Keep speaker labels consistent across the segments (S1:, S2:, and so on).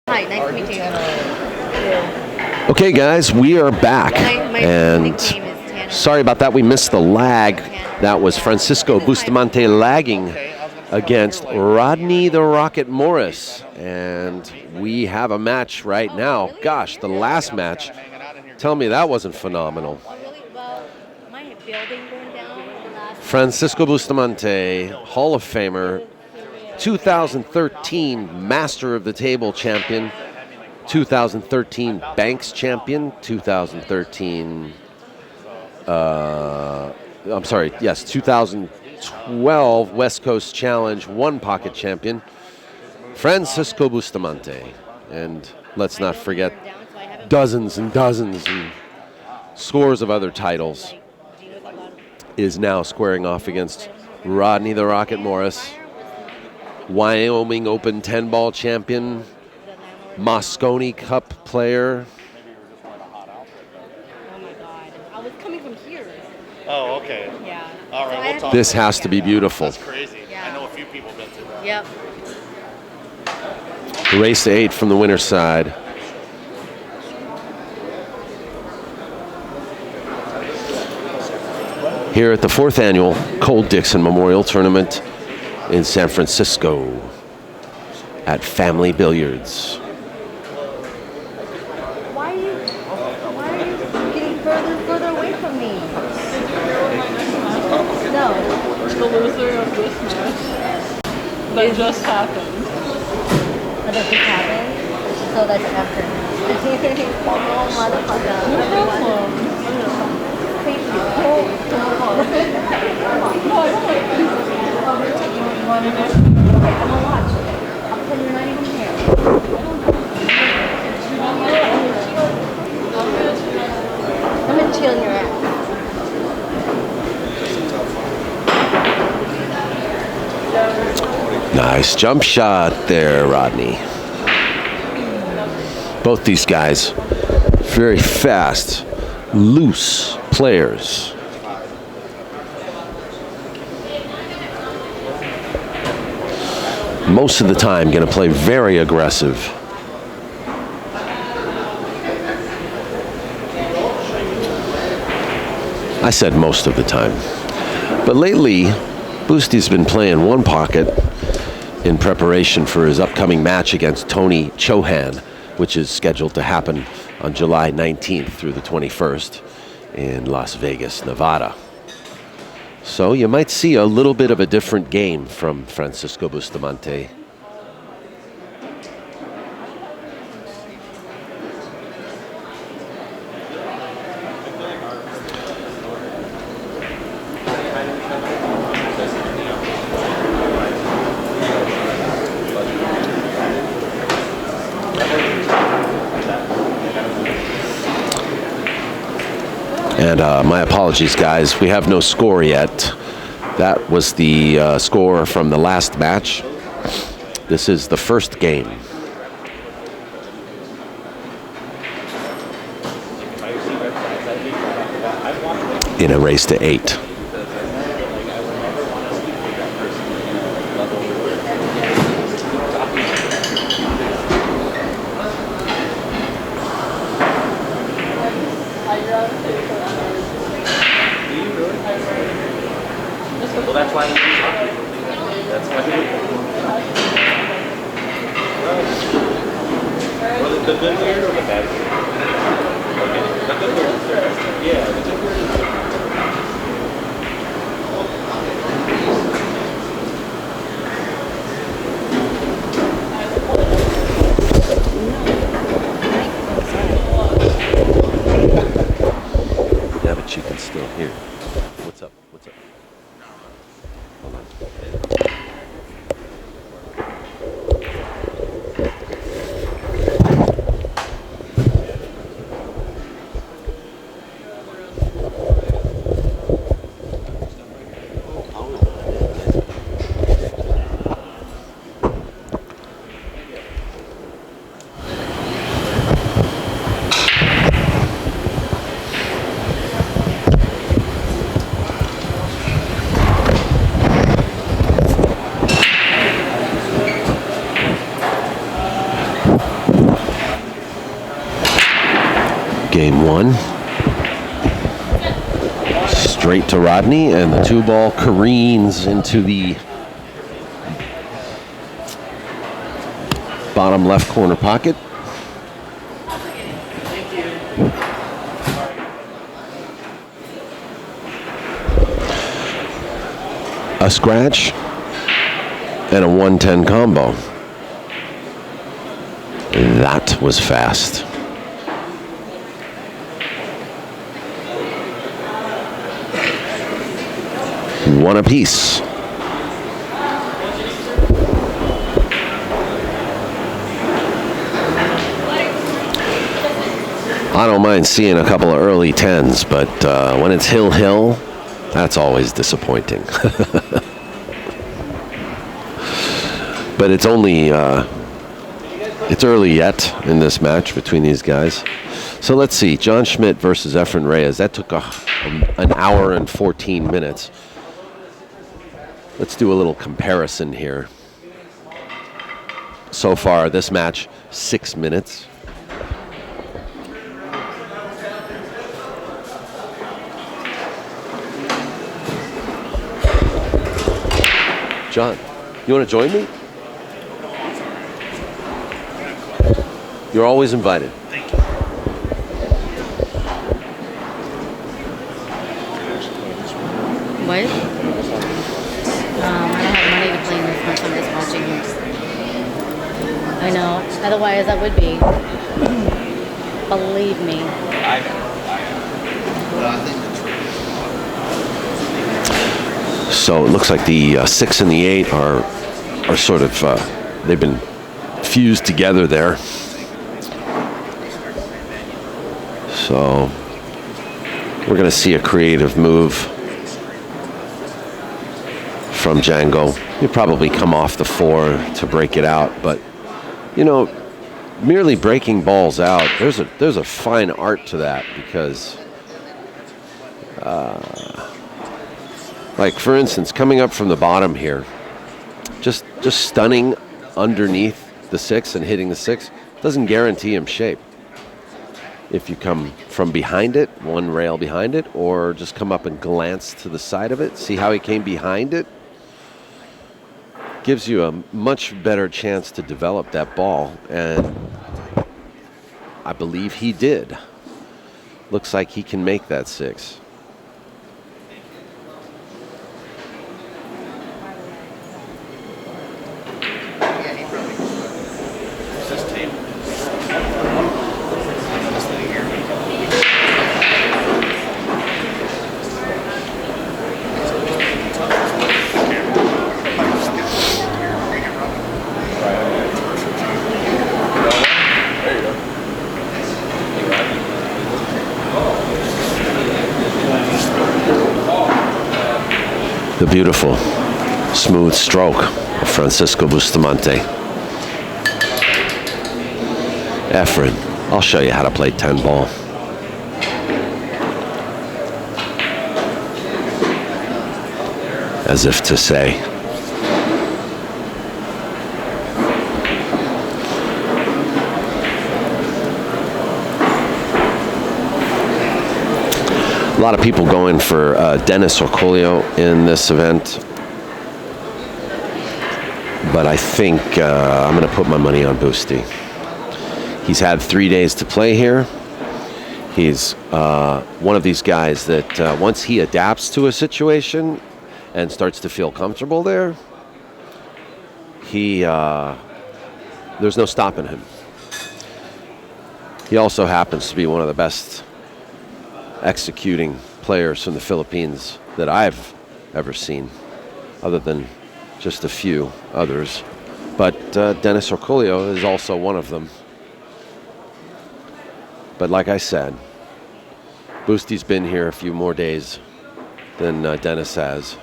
S1: Hi, nice to meet you.
S2: Okay, guys, we are back. And sorry about that. We missed the lag. That was Francisco Bustamante lagging against Rodney the Rocket Morris. And we have a match right now. Gosh, the last match. Tell me that wasn't phenomenal. Francisco Bustamante, Hall of Famer, 2013 Master of the Table champion, 2013 Banks champion, 2013, 2012 West Coast Challenge One Pocket champion, Francisco Bustamante. And let's not forget dozens and dozens and scores of other titles, is now squaring off against Rodney the Rocket Morris, Wyoming Open 10-ball champion, Moscone Cup player.
S1: Oh my God. I was coming from here.
S3: Oh, okay.
S1: Yeah.
S3: All right, we'll talk.
S2: This has to be beautiful.
S3: That's crazy.
S1: Yeah.
S3: I know a few people been to that.
S1: Yep.
S2: Race to 8 from the winner's side. Here at the 4th annual Cole Dickson Memorial Tournament in San Francisco at Family Billiards.
S1: Why are you getting further away from me? No.
S4: The loser of this match. That just happened.
S1: That doesn't happen. So that's after. Oh, motherfucker.
S4: No problem.
S1: Thank you.
S4: No, I don't like this. You want to know?
S1: I'm gonna watch. I'll tell you're not even here. I'm gonna chill in your ass.
S2: Nice jump shot there, Rodney. Both these guys, very fast, loose players. Most of the time going to play very aggressive. I said most of the time. But lately, Busti's been playing one pocket in preparation for his upcoming match against Tony Chohan, which is scheduled to happen on July 19th through the 21st in Las Vegas, Nevada. So you might see a little bit of a different game from Francisco Bustamante. And my apologies, guys. We have no score yet. That was the score from the last match. This is the first game. In a race to 8.
S3: Well, that's why that's why well, the good beard or the bad beard? Okay, the good beard. Yeah, the good beard.
S2: Yeah, but she can still hear. What's up? What's up? Hold on. Game 1. Straight to Rodney, and the 2-ball careens into the bottom left corner pocket. A scratch and a 110 combo. That was fast. One apiece. I don't mind seeing a couple of early 10s, but when it's hill, that's always disappointing. But it's only, it's early yet in this match between these guys. So let's see, John Schmidt versus Efren Reyes. That took an hour and 14 minutes. Let's do a little comparison here. So far, this match, 6 minutes. John, you want to join me? You're always invited.
S5: Thank you.
S1: What? I don't have money to play this much. I'm just watching this. I know. Otherwise, I would be. Believe me.
S5: I know.
S2: So it looks like the 6 and the 8 are sort of they've been fused together there. So we're going to see a creative move from Django. He'll probably come off the 4 to break it out, but you know, merely breaking balls out, there's a fine art to that, because like for instance, coming up from the bottom here, just stunning underneath the 6 and hitting the 6 doesn't guarantee him shape. If you come from behind it, one rail behind it, or just come up and glance to the side of it, see how he came behind it, gives you a much better chance to develop that ball, and I believe he did. Looks like he can make that 6. The beautiful, smooth stroke of Francisco Bustamante. Efren, I'll show you how to play 10 ball. As if to say. A lot of people going for Dennis Orcolio in this event, but I think I'm going to put my money on Busti. He's had 3 days to play here. He's one of these guys that once he adapts to a situation and starts to feel comfortable there, there's no stopping him. He also happens to be one of the best executing players from the Philippines that I've ever seen, other than just a few others. But Dennis Orcolio is also one of them. But like I said, Busti's been here a few more days than Dennis has.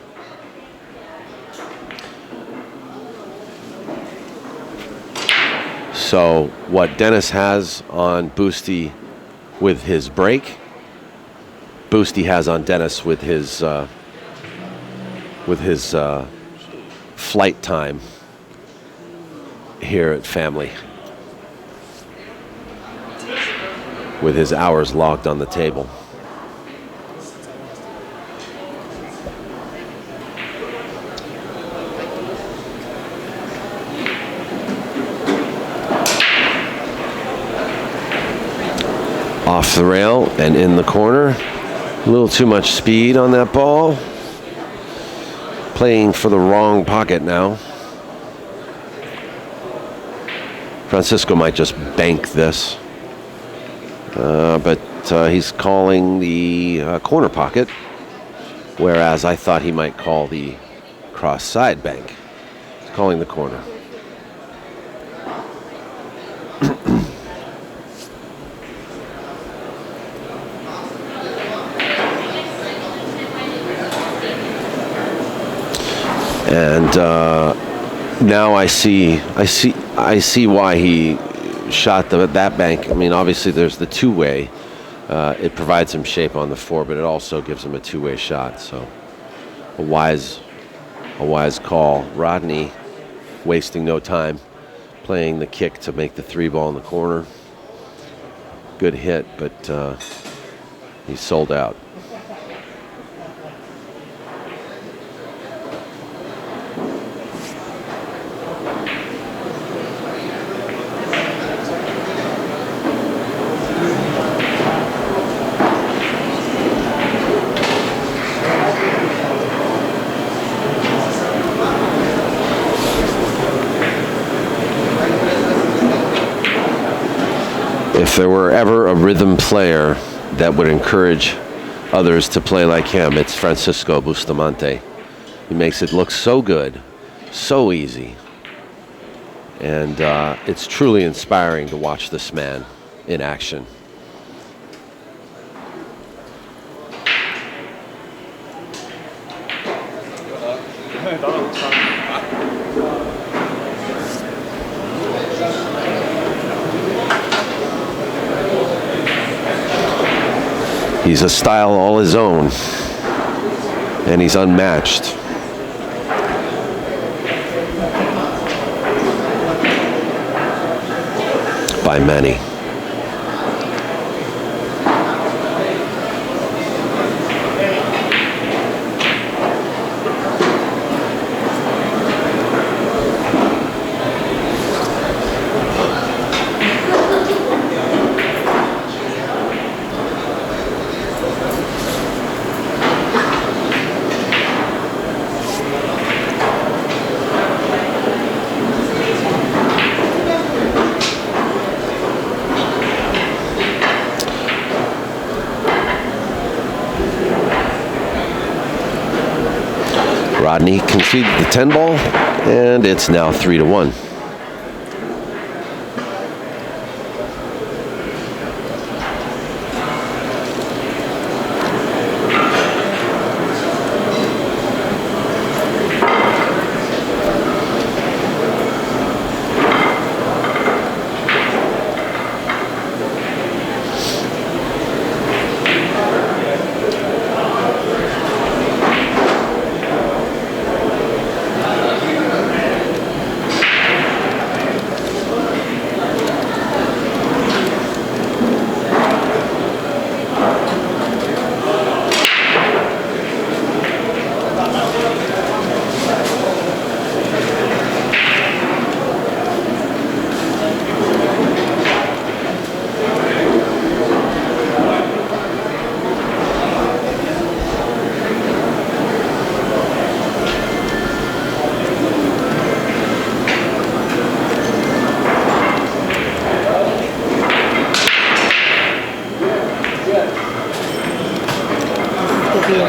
S2: So what Dennis has on Busti with his break, Busti has on Dennis with his flight time here at Family. with his hours logged on the table. Off the rail and in the corner. A little too much speed on that ball. Playing for the wrong pocket now. Francisco might just bank this. But he's calling the corner pocket, whereas I thought he might call the cross side bank. He's calling the corner. And now I see why he shot that bank. I mean, obviously there's the two-way. It provides him shape on the 4, but it also gives him a two-way shot. So a wise call. Rodney wasting no time, playing the kick to make the 3-ball in the corner. Good hit, but he sold out. If there were ever a rhythm player that would encourage others to play like him, it's Francisco Bustamante. He makes it look so good, so easy. And it's truly inspiring to watch this man in action. He's a style all his own, and he's unmatched. By many. Rodney conceded the 10 ball, and it's now 3-1.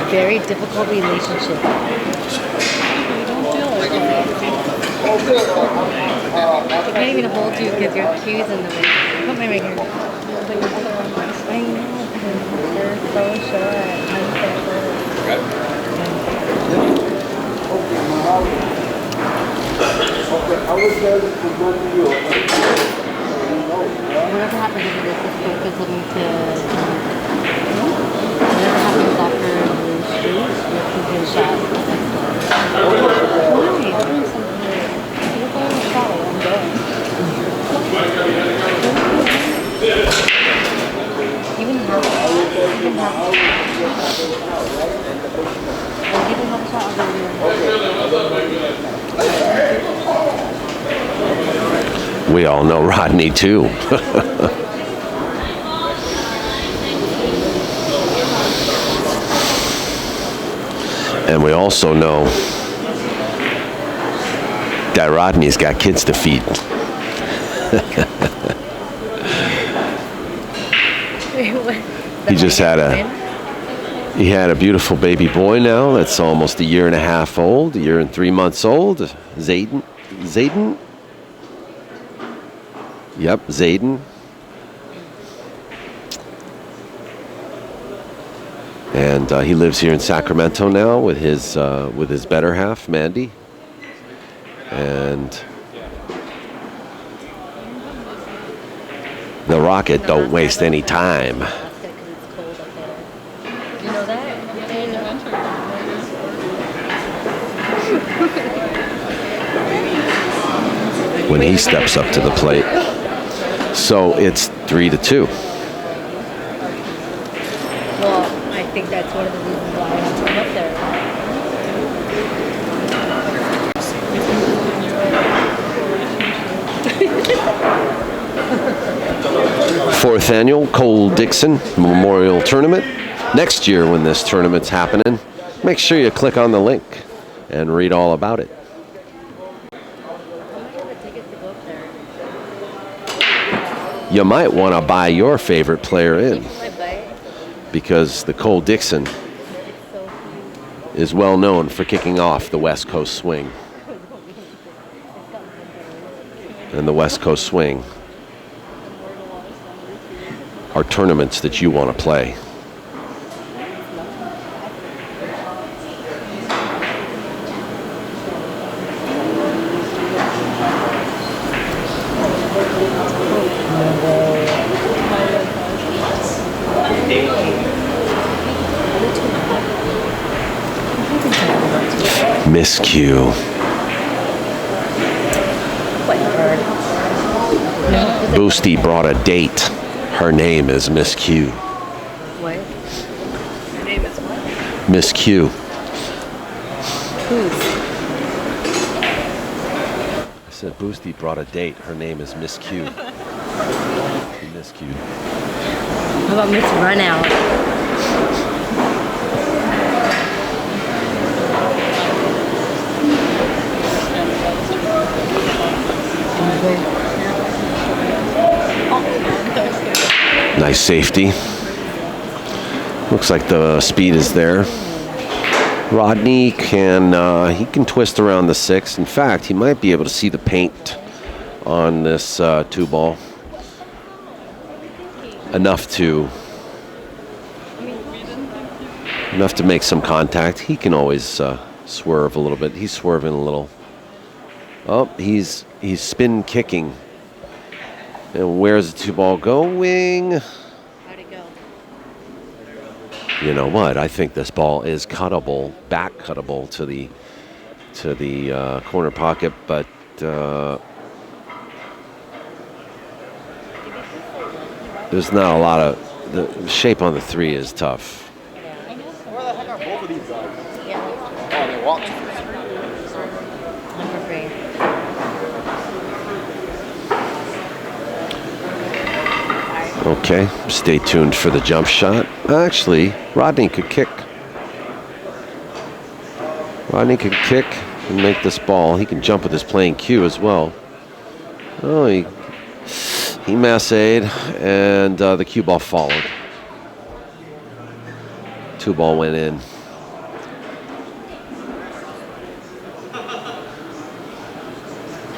S1: Very difficult relationship.
S4: You don't feel like
S1: I can't even hold you because your cue's in the way. Put my right here.
S4: I know, because you're so short. I'm
S1: Whatever happens to this is focus looking to whatever happens after the shoot, you have to get a shot.
S4: Why? I'm doing something. You're going to shot. I'm going.
S2: We all know Rodney too. And we also know that Rodney's got kids to feed. He had a beautiful baby boy now that's almost a year and a half old, a year and 3 months old. Zayden? Yep, Zayden. And he lives here in Sacramento now with his better half, Mandy. And the Rocket don't waste any time.
S1: You know that?
S2: When he steps up to the plate. So it's 3-2.
S1: Well, I think that's one of the reasons why I have to come up there.
S2: Fourth annual Cole Dickson Memorial Tournament. Next year when this tournament's happening, make sure you click on the link and read all about it. You might want to buy your favorite player in, because the Cole Dickson is well known for kicking off the West Coast swing. And the West Coast swing are tournaments that you want to play. Miscue. Boosty brought a date. Her name is Miscue.
S1: What? Her name is what?
S2: Miscue.
S1: Who's?
S2: I said Boosty brought a date. Her name is Miscue. Miscue.
S1: How about Miss Runout?
S2: Nice safety. Looks like the speed is there. Rodney can twist around the 6. In fact, he might be able to see the paint on this 2-ball. Enough to make some contact. He can always swerve a little bit. He's swerving a little. Oh, he's spin kicking. And where's the 2-ball going?
S1: How'd it go?
S2: You know what? I think this ball is cuttable, back cuttable to the corner pocket, but there's not a lot of the shape on the 3 is tough.
S4: Where the heck are both of these guys?
S1: Yeah.
S4: Oh, they walked.
S1: Number 3.
S2: Okay, stay tuned for the jump shot. Actually, Rodney could kick. Rodney could kick and make this ball. He can jump with his playing cue as well. Oh, he massayed, and the cue ball followed. 2-ball went in.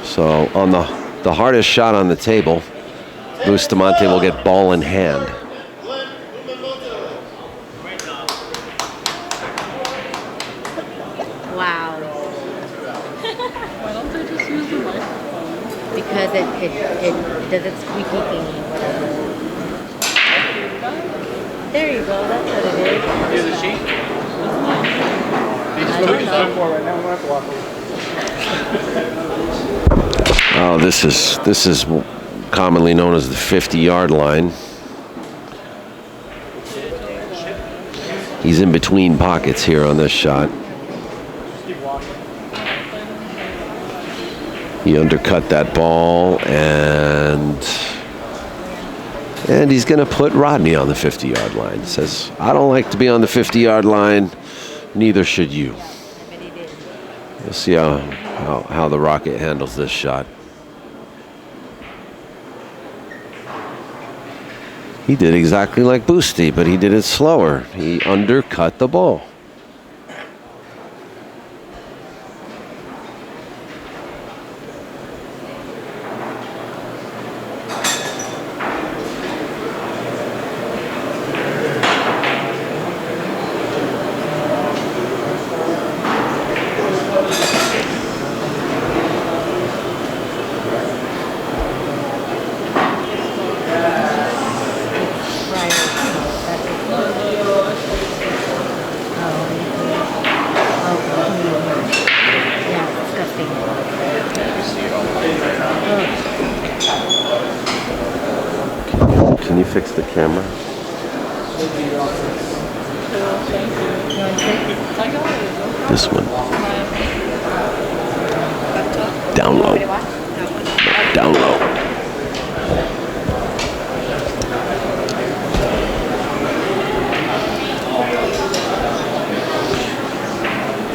S2: So on the hardest shot on the table, Bustamante will get ball in hand.
S1: Wow.
S4: Why don't they just use the microphone?
S1: Because it does its squeaky thingy, whatever. There you go, that's what it is.
S3: Here's a sheet.
S1: I don't know.
S4: Right now, I'm gonna have to walk over.
S2: Oh, this is commonly known as the 50-yard line. He's in between pockets here on this shot. He undercut that ball, and he's going to put Rodney on the 50-yard line. Says, I don't like to be on the 50-yard line. Neither should you. We'll see how the Rocket handles this shot. He did exactly like Boosty, but he did it slower. He undercut the ball. Can you fix the camera? This one. Down low. Down low.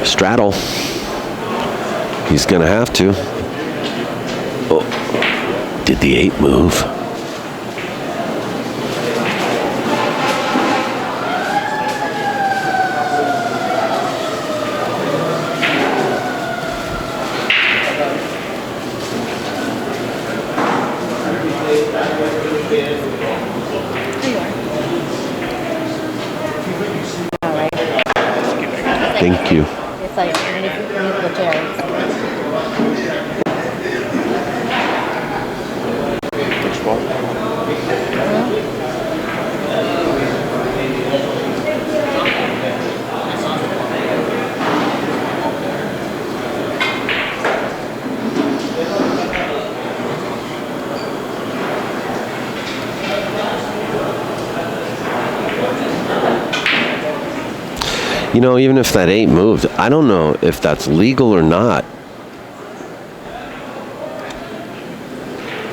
S2: Straddle. He's gonna have to. Oh. Did the 8 move? Thank you.
S1: It's like musical chairs.
S3: Which ball?
S2: You know, even if that 8 moved, I don't know if that's legal or not.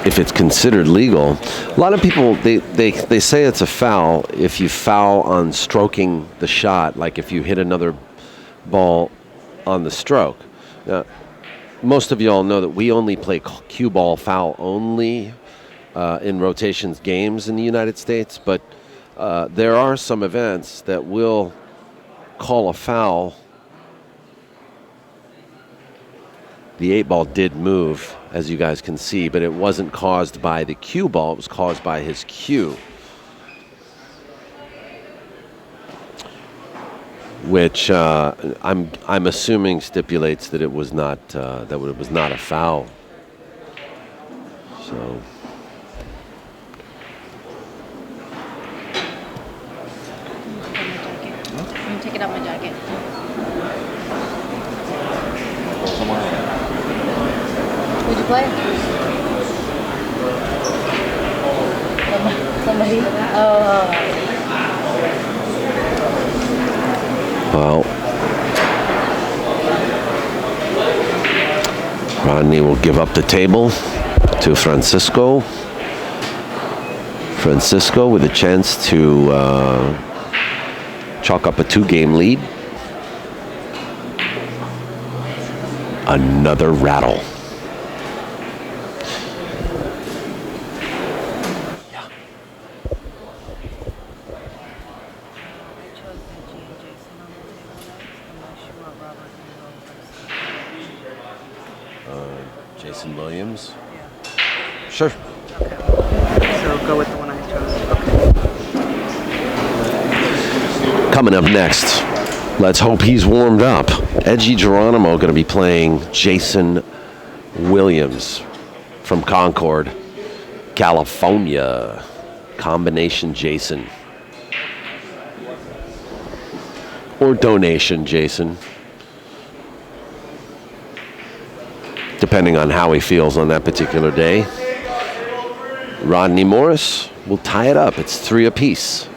S2: If it's considered legal. A lot of people, they say it's a foul if you foul on stroking the shot, like if you hit another ball on the stroke. Most of y'all know that we only play cue ball foul only in rotations games in the United States, but there are some events that will call a foul. The 8 ball did move, as you guys can see, but it wasn't caused by the cue ball. It was caused by his cue, which I'm assuming stipulates that it was not that it was not a foul. So.
S1: Take it out my jacket. Who'd you play? Somebody? Oh.
S2: Well, Rodney will give up the table to Francisco. Francisco with a chance to chalk up a 2-game lead. Another rattle. Jason Williams? Sure.
S5: So go with the one I chose. Okay.
S2: Coming up next, let's hope he's warmed up. Edgy Geronimo going to be playing Jason Williams from Concord, California. Combination Jason. Or donation Jason. Depending on how he feels on that particular day. Rodney Morris will tie it up. It's 3 apiece.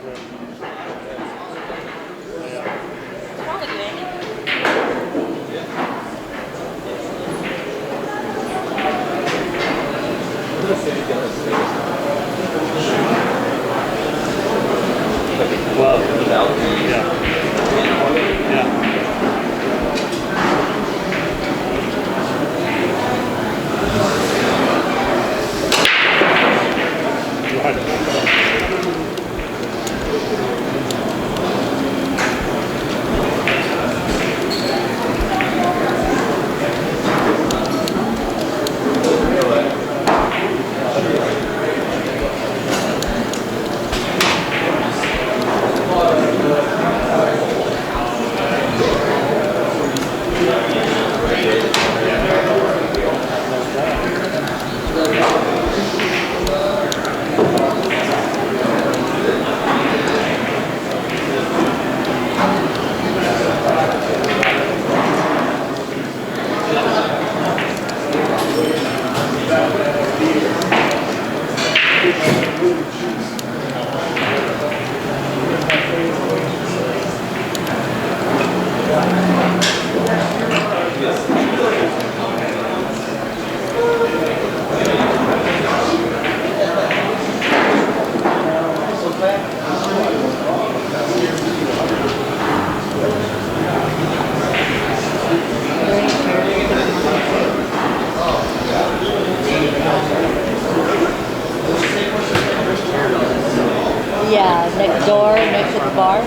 S1: Yeah, next door, next to the bar.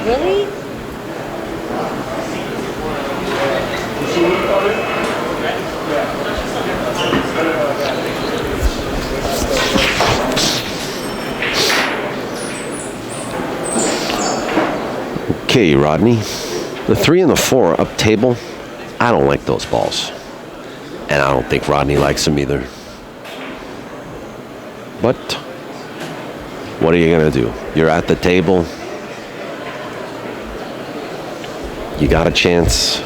S1: Really?
S2: Okay, Rodney. The 3 and the 4 up table, I don't like those balls. And I don't think Rodney likes them either. But what are you going to do? You're at the table. You got a chance.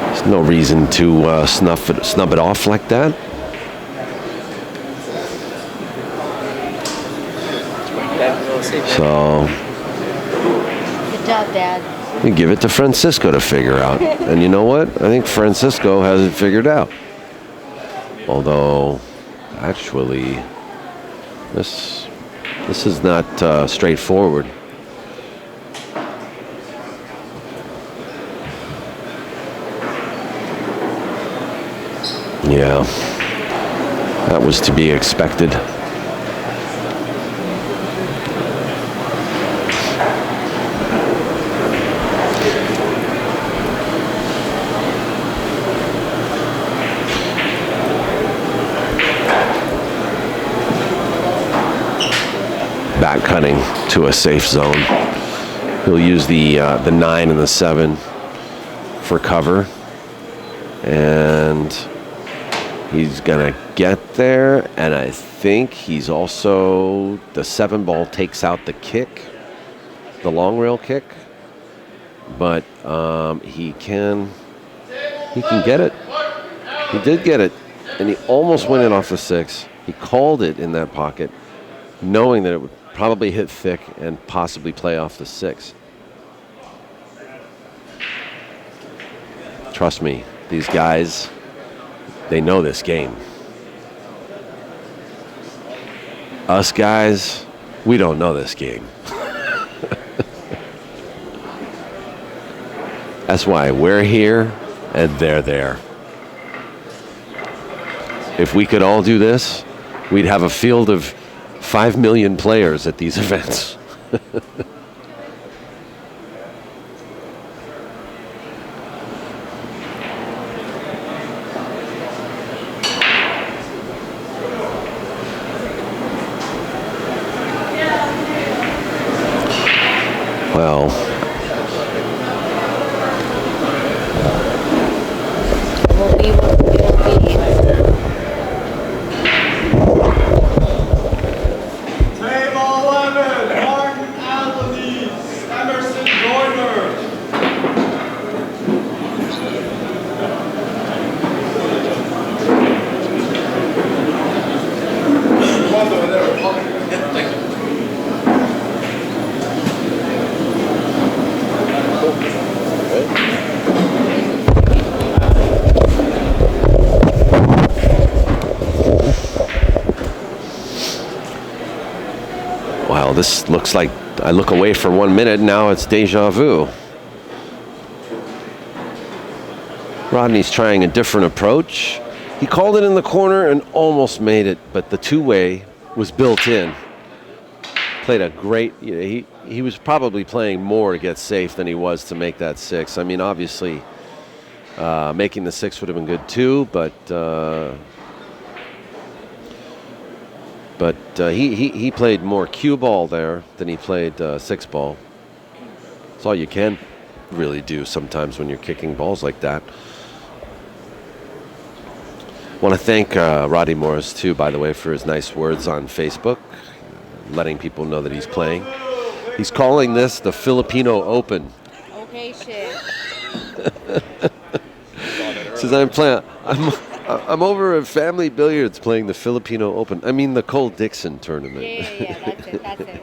S2: There's no reason to snub it off like that. So
S1: Good job, Dad.
S2: you give it to Francisco to figure out. And you know what? I think Francisco has it figured out. Although, actually, this is not straightforward. Yeah, that was to be expected. Back cutting to a safe zone. He'll use the 9 and the 7 for cover, and he's gonna get there. And I think he's also, the 7 ball takes out the kick, the long rail kick, but he can get it. He did get it, and he almost went in off the 6. He called it in that pocket, knowing that it would probably hit thick and possibly play off the 6. Trust me, these guys, they know this game. Us guys, we don't know this game. That's why we're here and they're there. If we could all do this, we'd have a field of 5 million players at these events. Well,
S1: It will be.
S6: Table 11, Martin Albanese, Emerson Joyner.
S2: wow, this looks like I look away for 1 minute, now it's deja vu. Rodney's trying a different approach. He called it in the corner and almost made it, but the two-way was built in. Played a great, you know, he was probably playing more to get safe than he was to make that 6. I mean, obviously, making the 6 would have been good too, but he played more cue ball there than he played 6 ball. That's all you can really do sometimes when you're kicking balls like that. Want to thank Rodney Morris too, by the way, for his nice words on Facebook, letting people know that he's playing. He's calling this the Filipino Open.
S1: Okay, shit.
S2: Says I'm over at Family Billiards playing the Filipino Open. I mean the Cole Dickson tournament.
S1: Yeah, that's it.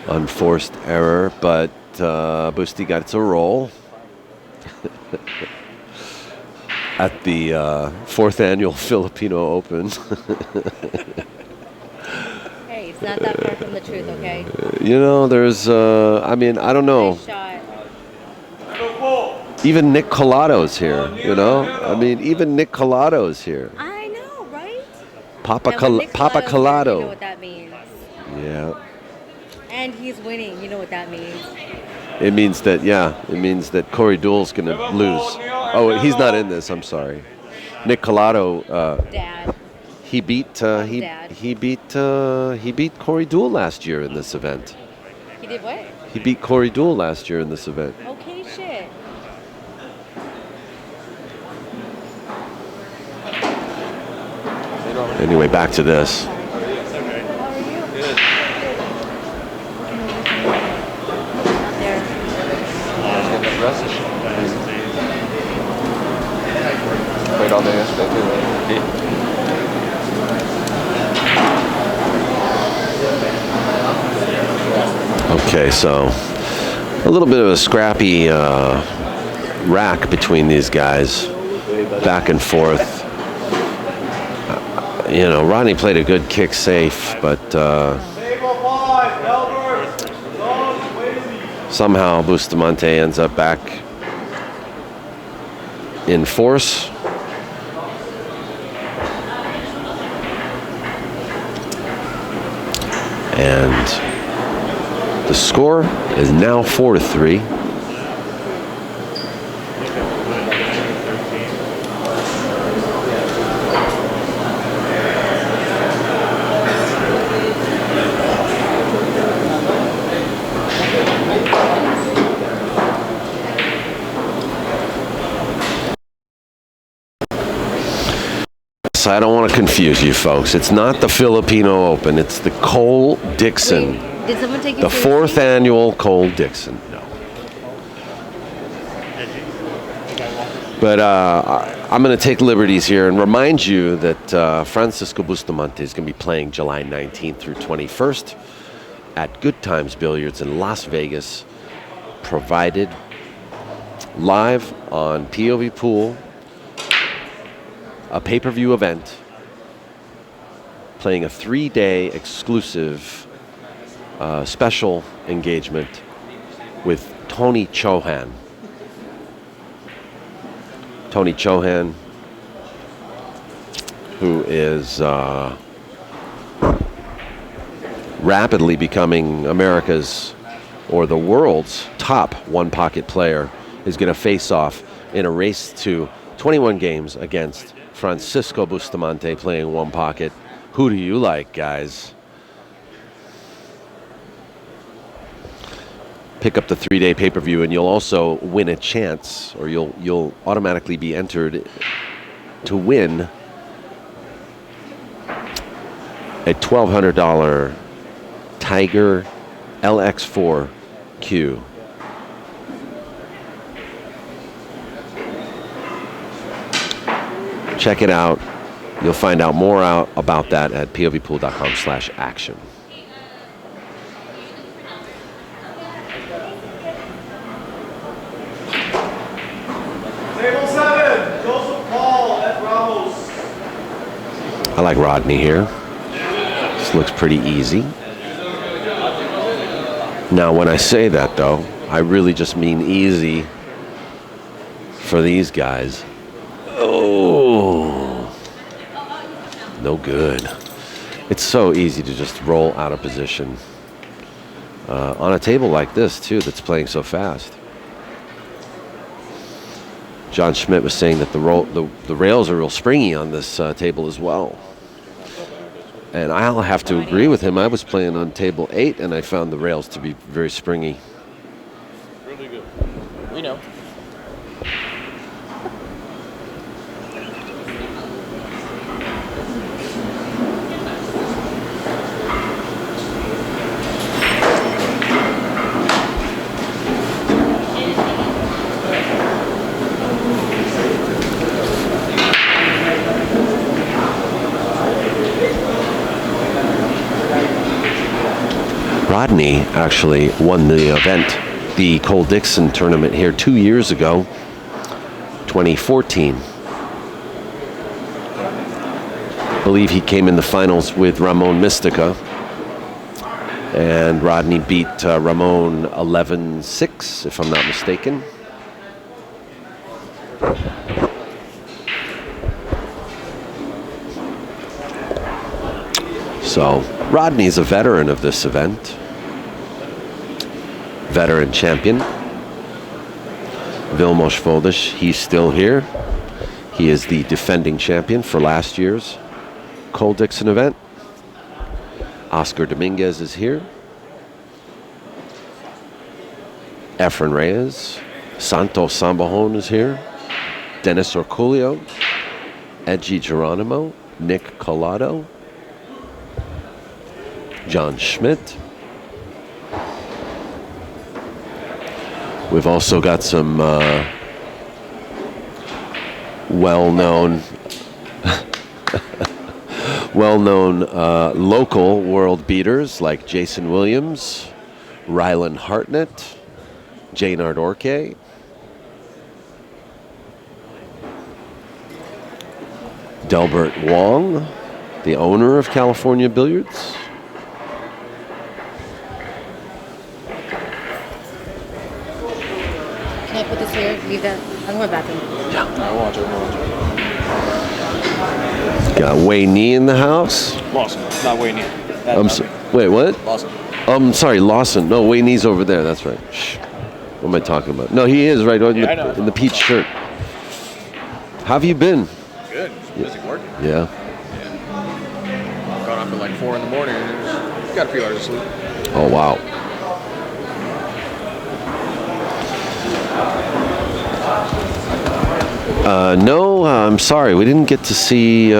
S2: Unforced error, but Busti got to roll at the 4th annual Filipino Open.
S1: Hey, it's not that far from the truth, okay?
S2: You know, there's, I mean, I don't know.
S1: Nice shot.
S2: Even Nick Colado's here, you know? I mean, even Nick Colado's here.
S1: I know, right?
S2: Papa
S1: And when Nick
S2: Papa
S1: Colado's
S2: Colado.
S1: here, you know what that means.
S2: Yeah.
S1: And he's winning, you know what that means.
S2: It means that, it means that Corey Deuel's going to lose. Oh, he's not in this, I'm sorry. Nick Colado,
S1: Dad.
S2: he beat
S1: Dad.
S2: he beat Corey Deuel last year in this event.
S1: He did what?
S2: He beat Corey Deuel last year in this event.
S1: Okay, shit.
S2: Anyway, back to this.
S3: Played all day yesterday too.
S2: Okay, so a little bit of a scrappy rack between these guys, back and forth. You know, Rodney played a good kick safe, but somehow Bustamante ends up back in force. And the score is now 4-3. I don't want to confuse you folks. It's not the Filipino Open. It's the Cole Dickson.
S1: Wait, did someone take you
S2: The
S1: seriously?
S2: 4th annual Cole Dickson. No. But I'm going to take liberties here and remind you that Francisco Bustamante is going to be playing July 19th through 21st at Good Times Billiards in Las Vegas, provided live on POVPOOL, a pay-per-view event, playing a 3-day exclusive special engagement with Tony Chohan. Tony Chohan, who is rapidly becoming America's or the world's top one-pocket player, is going to face off in a race to 21 games against Francisco Bustamante playing one pocket. Who do you like, guys? Pick up the 3-day pay-per-view, and you'll also win a chance, or you'll automatically be entered to win a $1,200 Tiger LX4Q. Check it out. You'll find out more about that at povpool.com/action.
S6: Table 7, Joseph Paul at Ramos.
S2: I like Rodney here. This looks pretty easy. Now, when I say that, though, I really just mean easy for these guys. Oh, no good. It's so easy to just roll out of position on a table like this, too, that's playing so fast. John Schmidt was saying that the rails are real springy on this table as well. And I'll have to agree with him. I was playing on table 8, and I found the rails to be very springy.
S3: Really good. We know.
S2: Rodney actually won the event, the Cole Dickson tournament here 2 years ago, 2014. I believe he came in the finals with Ramon Mystica, and Rodney beat Ramon 11-6, if I'm not mistaken. So Rodney's a veteran of this event. Veteran champion. Vilmos Voldis, he's still here. He is the defending champion for last year's Cole Dickson event. Oscar Dominguez is here. Efren Reyes. Santos Sambajon is here. Dennis Orculio. Edgy Geronimo. Nick Collado. John Schmidt. We've also got some well-known local world beaters like Jason Williams, Rylan Hartnett, Jaynard Orke, Delbert Wong, the owner of California Billiards.
S1: Can I put this here? Leave that. I'm going bathroom.
S2: Got Wayne Nee in the house.
S3: Lawson, not Wayne.
S2: Wait, what?
S3: Lawson.
S2: Sorry, Lawson. No, Wayne Nee's over there. That's right. Shh. What am I talking about? No, he is right in the peach shirt. How have you been?
S3: Good. Busy working.
S2: Yeah.
S3: Got up at like 4 in the morning. Got a few hours of sleep.
S2: Oh, wow. No, I'm sorry. We didn't get to see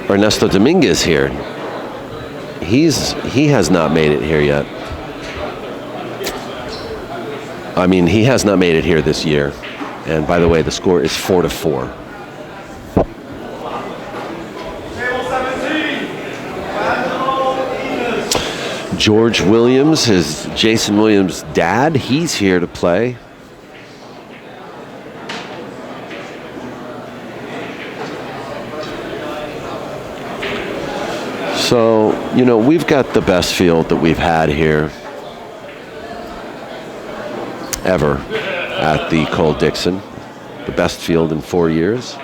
S2: Ernesto Dominguez here. He has not made it here yet. I mean, he has not made it here this year. And by the way, the score is 4-4. George Williams, is Jason Williams' dad. He's here to play. So, we've got the best field that we've had here ever at the Cole Dickson. The best field in 4 years.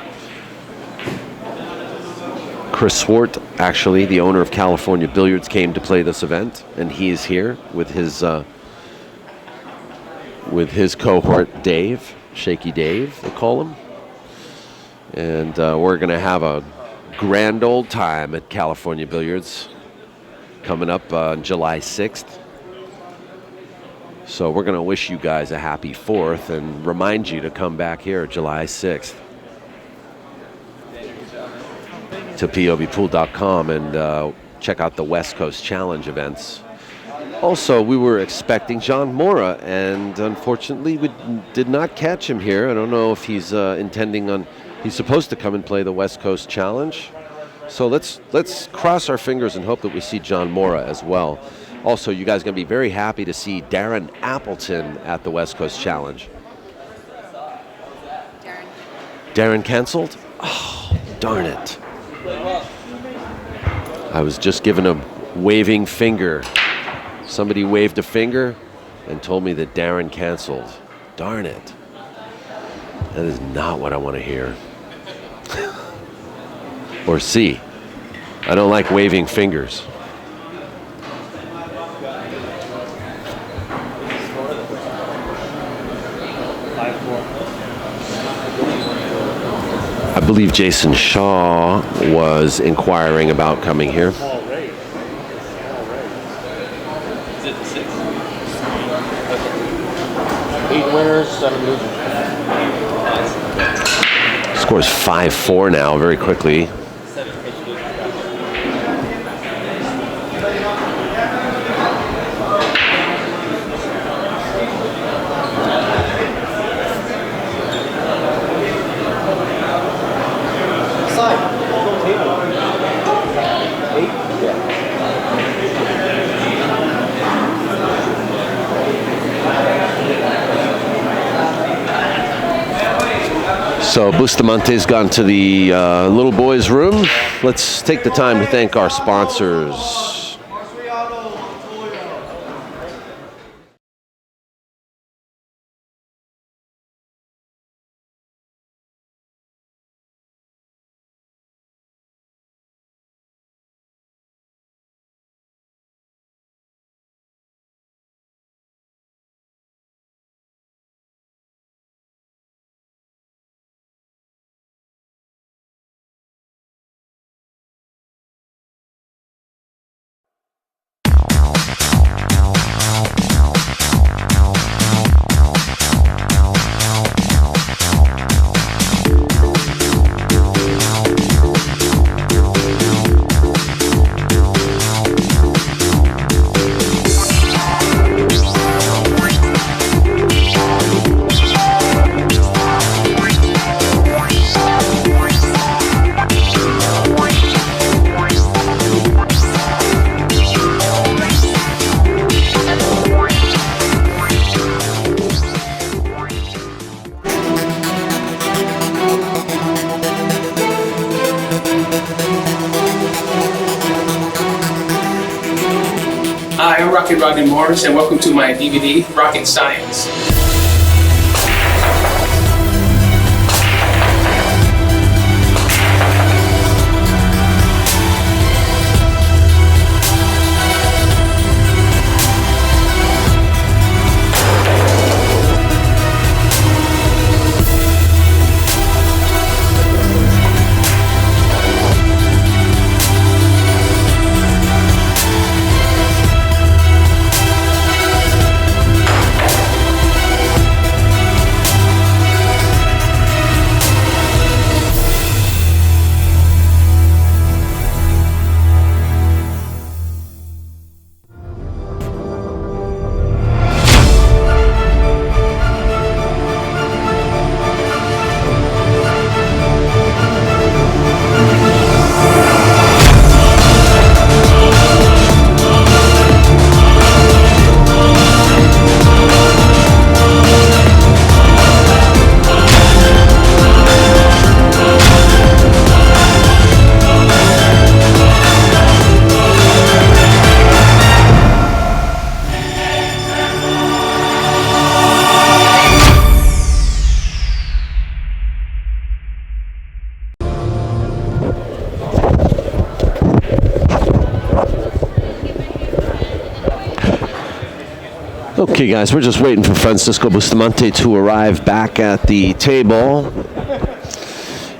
S2: Chris Swart, actually, the owner of California Billiards, came to play this event, and he is here with his cohort, Dave, Shaky Dave, they call him. And we're going to have a grand old time at California Billiards coming up on July 6th. So we're going to wish you guys a happy 4th and remind you to come back here July 6th. To POVPOOL.com and check out the West Coast Challenge events. Also, we were expecting John Mora, and unfortunately we did not catch him here. I don't know if he's intending on... He's supposed to come and play the West Coast Challenge. So let's cross our fingers and hope that we see John Mora as well. Also, you guys are going to be very happy to see Darren Appleton at the West Coast Challenge. Darren canceled? Oh, darn it. I was just given a waving finger. Somebody waved a finger. and told me that Darren canceled. Darn it. That is not what I want to hear. Or see. I don't like waving fingers. I believe Jason Shaw was inquiring about coming here.
S3: Is it the 6?
S6: 8 winners, 7 losers.
S2: Scores 5-4 now very quickly. So Bustamante's gone to the little boys' room. Let's take the time to thank our sponsors.
S7: Hi, I'm Rodney Morris, and welcome to my DVD, Rocket Science.
S2: Okay, guys, we're just waiting for Francisco Bustamante to arrive back at the table.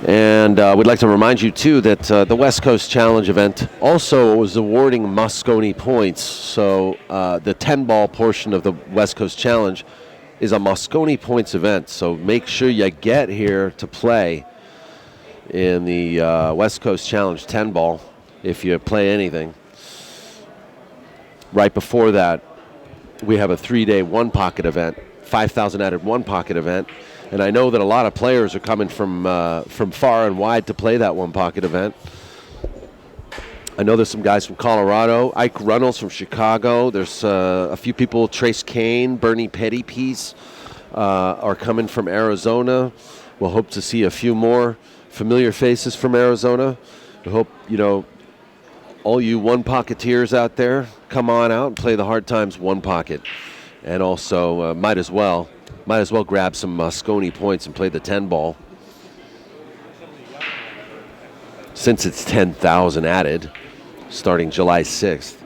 S2: And we'd like to remind you, too, that the West Coast Challenge event also was awarding Moscone points. So the 10-ball portion of the West Coast Challenge is a Moscone points event. So make sure you get here to play in the West Coast Challenge 10-ball if you play anything. Right before that, we have a 3-day one-pocket event, 5,000 added one-pocket event. And I know that a lot of players are coming from far and wide to play that one-pocket event. I know there's some guys from Colorado. Ike Reynolds from Chicago. There's a few people, Trace Kane, Bernie Pettypiece, are coming from Arizona. We'll hope to see a few more familiar faces from Arizona. We hope, all you one-pocketeers out there, come on out and play the Hard Times one pocket. And also, might as well grab some Moscone points and play the 10 ball. Since it's 10,000 added, starting July 6th.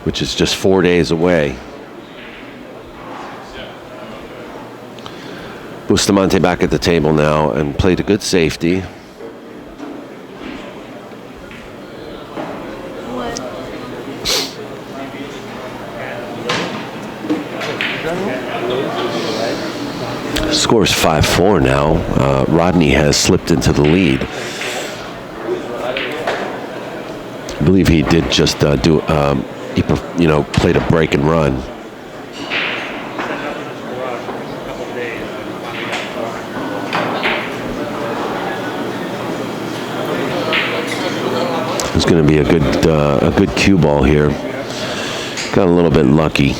S2: Which is just 4 days away. Bustamante back at the table now and played a good safety. Score's 5-4 now. Rodney has slipped into the lead. I believe he did just played a break and run. It's going to be a good cue ball here. Got a little bit lucky.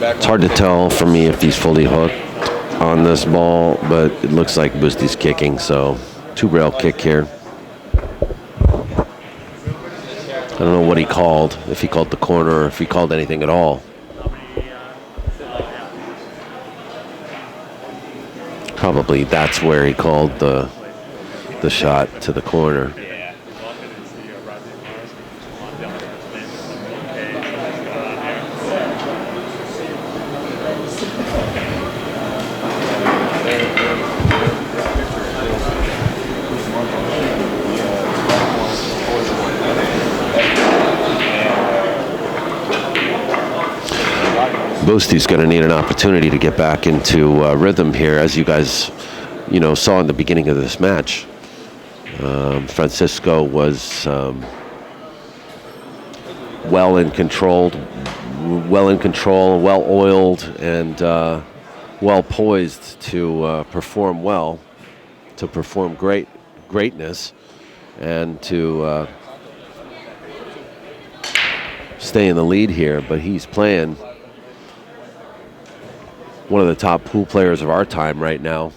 S2: It's hard to tell for me if he's fully hooked on this ball, but it looks like Busti's kicking, so 2-rail kick here. I don't know what he called, if he called the corner or if he called anything at all. Probably that's where he called the shot to the corner. Busti's going to need an opportunity to get back into rhythm here, as you guys, saw in the beginning of this match. Francisco was well in control, well oiled, and well poised to perform well, to perform greatness, and to stay in the lead here. But he's playing one of the top pool players of our time right now,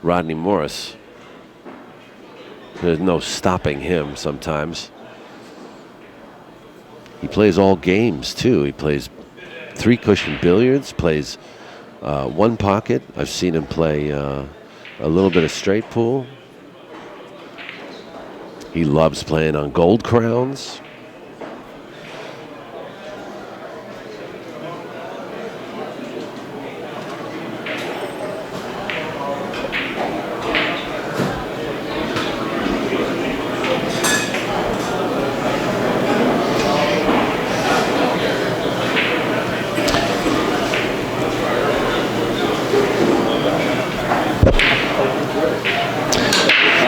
S2: Rodney Morris. There's no stopping him sometimes. He plays all games too. He plays 3-cushion billiards, plays 1 pocket. I've seen him play a little bit of straight pool. He loves playing on gold crowns.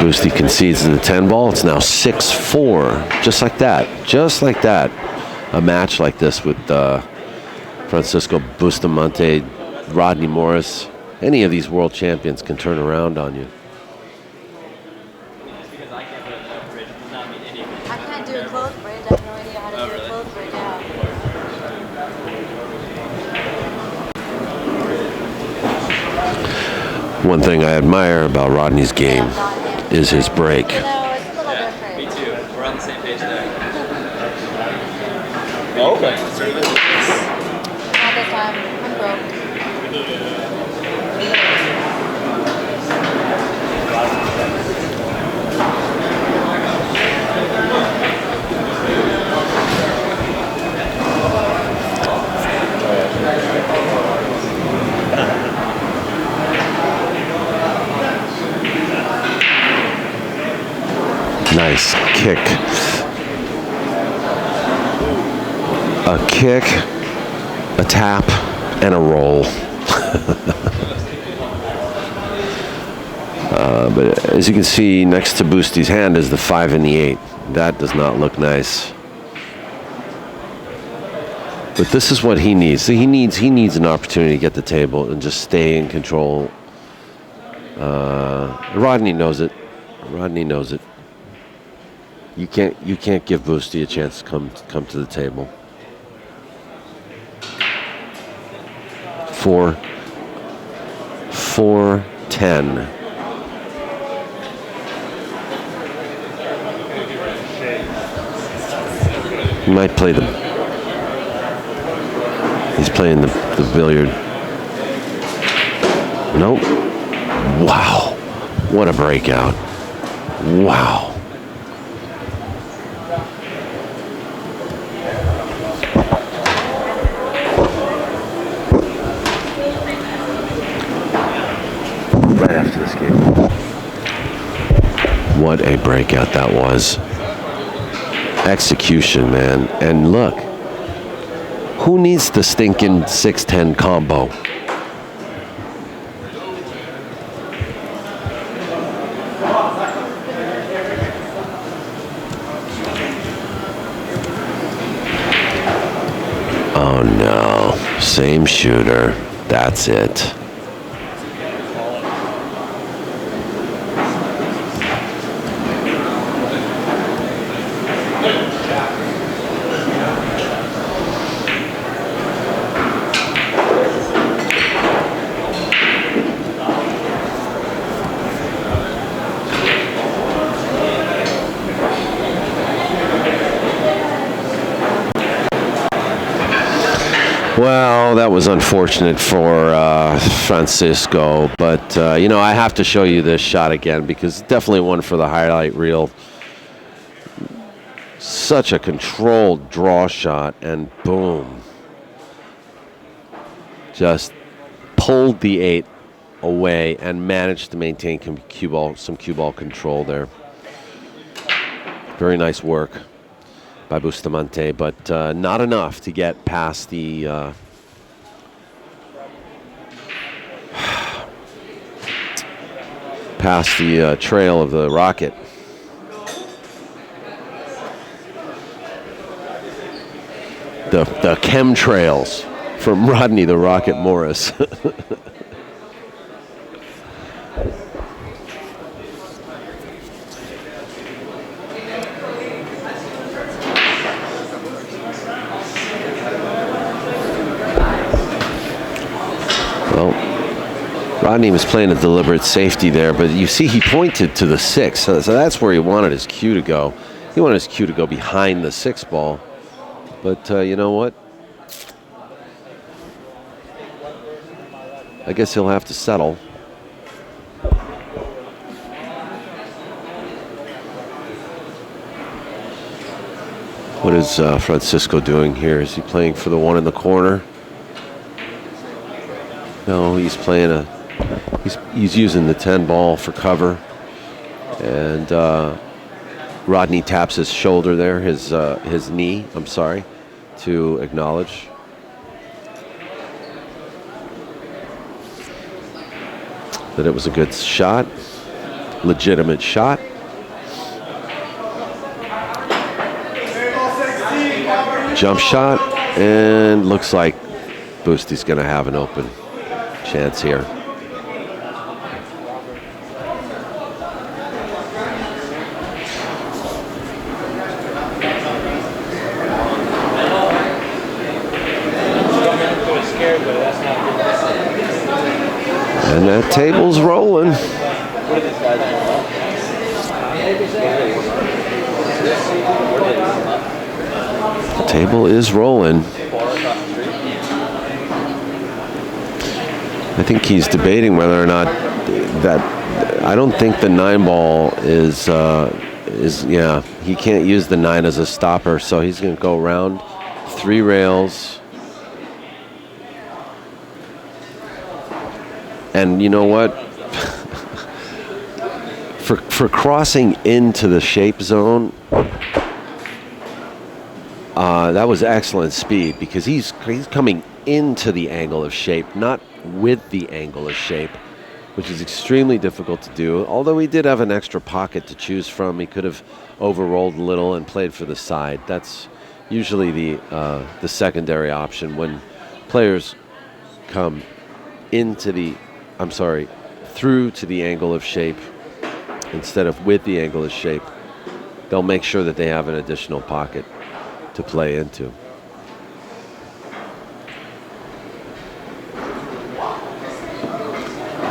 S2: Busti concedes in the 10 ball. It's now 6-4. Just like that. Just like that. A match like this with Francisco Bustamante, Rodney Morris. Any of these world champions can turn around on you.
S1: I can't do a close bridge. I have no idea how to do a close bridge now.
S2: One thing I admire about Rodney's game is his break.
S1: No, it's a little different.
S3: Me too. We're on the same page there.
S6: Oh, okay.
S1: Not this time. I'm broke.
S2: Nice kick. A kick, a tap, and a roll. But as you can see, next to Busti's hand is the 5 and the 8. That does not look nice. But this is what he needs. So he needs an opportunity to get the table and just stay in control. Rodney knows it. Rodney knows it. You can't give Busti a chance to come to the table. 4-10. He might play the. He's playing the billiard. Nope. Wow. What a breakout. Wow. Right after this game. What a breakout that was. Execution, man. And look, who needs the stinking 6-10 combo? Oh no, same shooter. That's it. Well, that was unfortunate for Francisco, but you know, I have to show you this shot again because definitely one for the highlight reel. Such a controlled draw shot, and boom. Just pulled the 8 away and managed to maintain some cue ball control there. Very nice work by Bustamante, but not enough to get past the trail of the Rocket. The chemtrails from Rodney the Rocket Morris. Rodney was playing a deliberate safety there, but you see he pointed to the 6, so that's where he wanted his cue to go. He wanted his cue to go behind the 6 ball, but you know what? I guess he'll have to settle. What is Francisco doing here? Is he playing for the 1 in the corner? No, he's playing he's using the 10 ball for cover, and Rodney taps his shoulder there, his knee, I'm sorry, to acknowledge. That it was a good shot, legitimate shot. Jump shot, and looks like Busty's going to have an open chance here. And that table's rolling. The table is rolling. I think he's debating whether or not that. I don't think the 9 ball is yeah. He can't use the 9 as a stopper, so he's going to go around 3 rails. And you know what? for crossing into the shape zone, that was excellent speed because he's coming into the angle of shape, not with the angle of shape, which is extremely difficult to do. Although he did have an extra pocket to choose from, he could have overrolled a little and played for the side. That's usually the secondary option when players come through to the angle of shape instead of with the angle of shape. They'll make sure that they have an additional pocket to play into.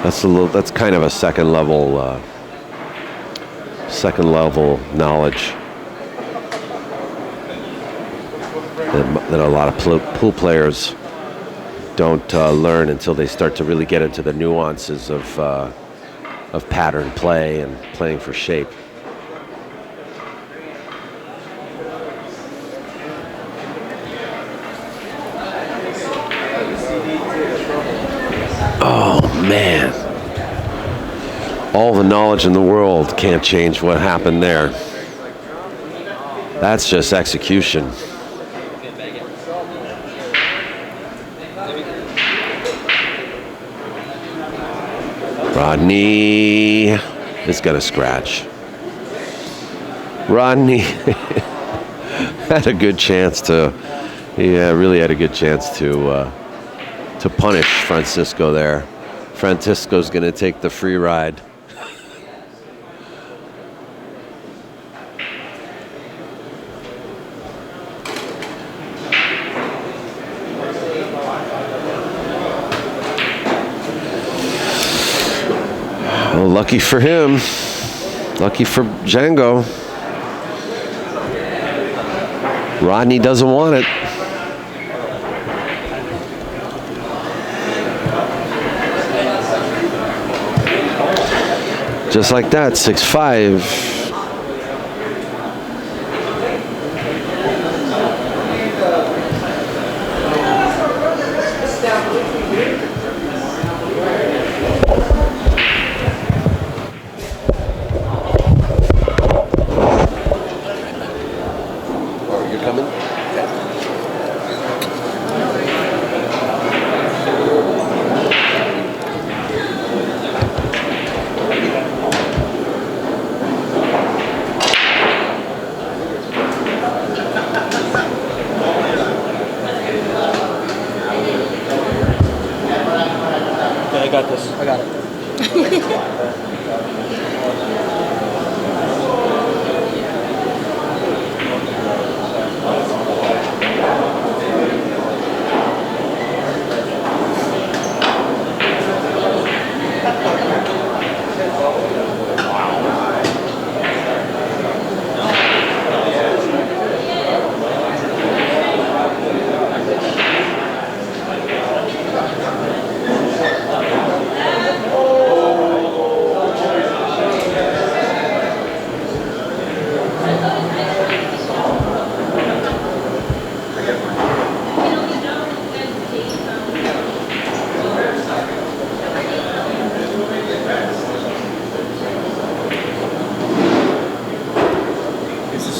S2: That's kind of a second level knowledge. that a lot of pool players don't learn until they start to really get into the nuances of pattern play and playing for shape. Oh, man. All the knowledge in the world can't change what happened there. That's just execution. Rodney is going to scratch. Rodney had a good chance to, really had a good chance to punish Francisco there. Francisco's going to take the free ride. Well, lucky for him. Lucky for Django. Rodney doesn't want it. Just like that, 6-5.
S6: I got this. I got it.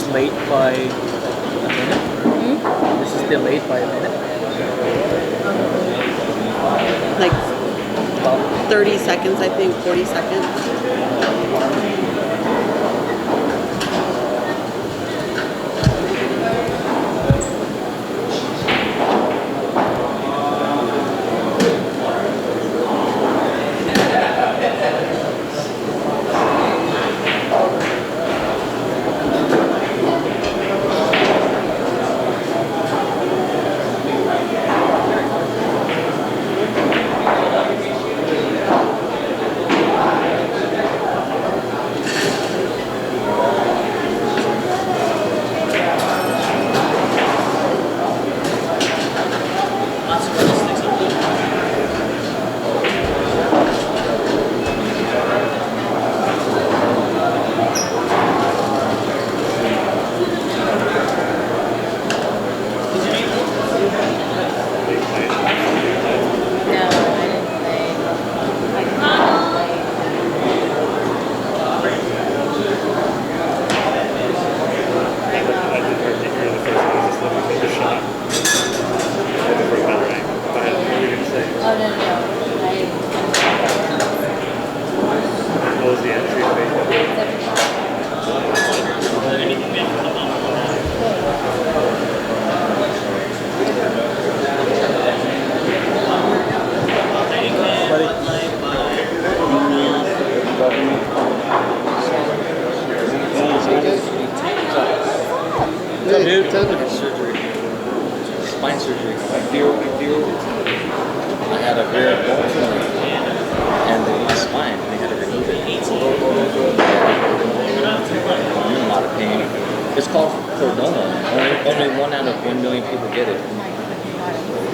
S6: Late by a minute? This is still late by a minute?
S5: Like about 30 seconds, I think, 40 seconds.
S6: Dude, surgery. Spine surgery. I had a rare bone tumor and in my spine. They had to remove it. I'm in a lot of pain. It's called cordoma. Only 1 out of 1 million people get it.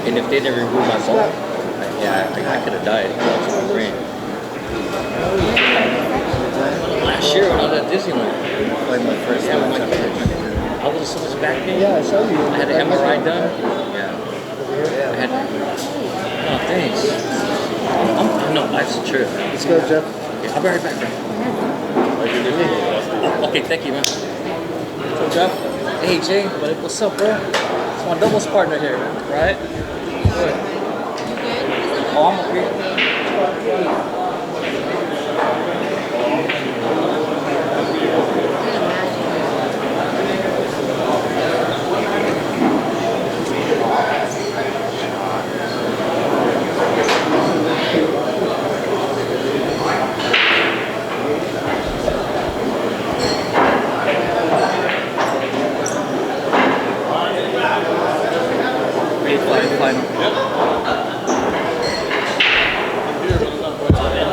S6: And if they didn't remove my ball, I could have died. That's my brain. Last year when I was at Disneyland,
S8: Like my first time.
S6: I was so much back pain.
S8: Yeah, I saw you.
S6: I had an MRI done. Yeah. I had. Oh, thanks. No, life's a trip.
S8: Let's go, Jeff.
S6: Okay, I'll be right back, bro. Oh, okay, thank you, man. So, Jeff. Hey, Jay. What's up, bro? It's my doubles partner here, right? Good. Oh, I'm up here.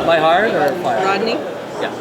S6: By hard or fire?
S5: Rodney?
S6: Yeah.